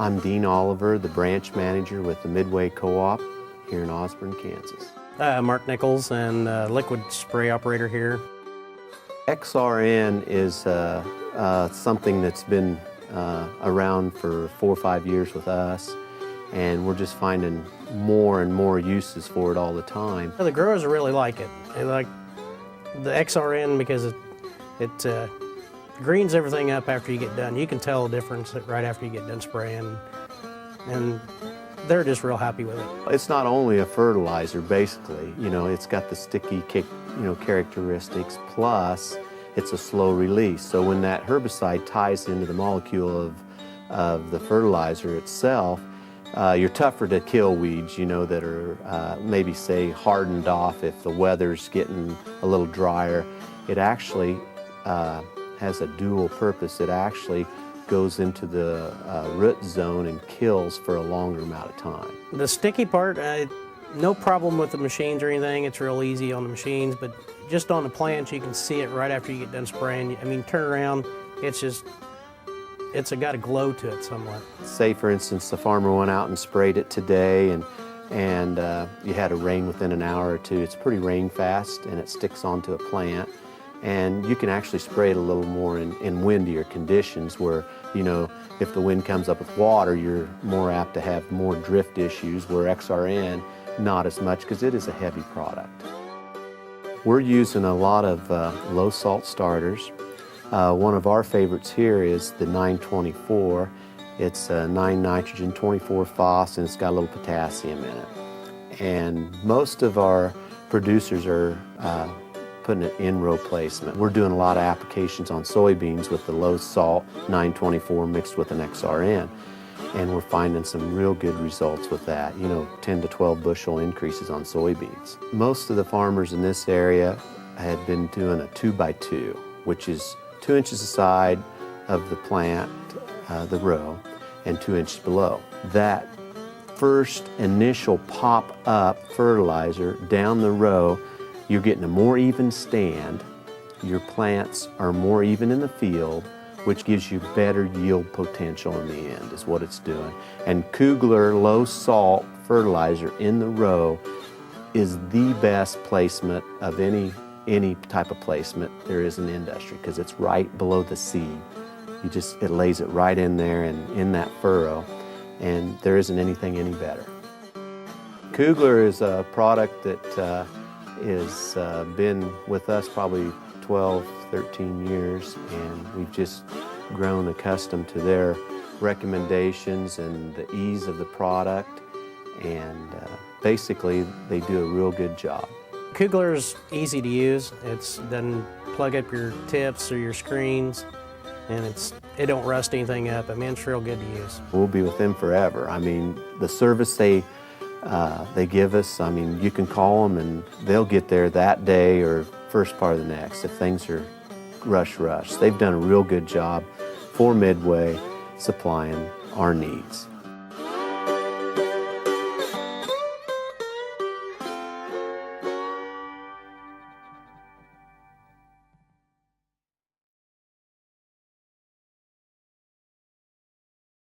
I'm Dean Oliver, the branch manager with the Midway Co-op here in Osborn, Kansas. Mark Nichols, and liquid spray operator here. XRN is something that's been around for 4 or 5 years with us, and we're just finding more and more uses for it all the time. The growers really like it. They like the XRN because it greens everything up after you get done. You can tell the difference right after you get done spraying, and they're just real happy with it. It's not only a fertilizer, basically. You know, it's got the sticky kick, characteristics, plus it's a slow release. So when that herbicide ties into the molecule of the fertilizer itself, you're tougher to kill weeds, that are maybe, say, hardened off if the weather's getting a little drier. It actually has a dual purpose. It actually goes into the root zone and kills for a longer amount of time. The sticky part, no problem with the machines or anything. It's real easy on the machines, but just on the plants, you can see it right after you get done spraying. I mean, turn around, it's got a glow to it somewhat. Say, for instance, the farmer went out and sprayed it today, and you had a rain within an hour or two. It's pretty rain fast, and it sticks onto a plant. And you can actually spray it a little more in windier conditions where, if the wind comes up with water, you're more apt to have more drift issues, where XRN, not as much, because it is a heavy product. We're using a lot of low salt starters. One of our favorites here is the 924. It's 9 nitrogen, 24 phos, and it's got a little potassium in it. And most of our producers are putting it in row placement. We're doing a lot of applications on soybeans with the low salt 924 mixed with an XRN, and we're finding some real good results with that, 10 to 12 bushel increases on soybeans. Most of the farmers in this area had been doing a 2x2, which is 2 inches aside of the plant, the row, and 2 inches below. That first initial pop-up fertilizer down the row, you're getting a more even stand, your plants are more even in the field, which gives you better yield potential in the end, is what it's doing. And Kugler low salt fertilizer in the row is the best placement of any type of placement there is in the industry, because it's right below the seed. It lays it right in there and in that furrow, and there isn't anything any better. Kugler is a product that has been with us probably 12, 13 years, and we've just grown accustomed to their recommendations and the ease of the product, and basically they do a real good job. Kugler's easy to use. It's then plug up your tips or your screens, and it don't rust anything up. I mean, it's real good to use. We'll be with them forever. I mean, the service they give us, I mean, you can call them and they'll get there that day or first part of the next if things are rush. They've done a real good job for Midway supplying our needs.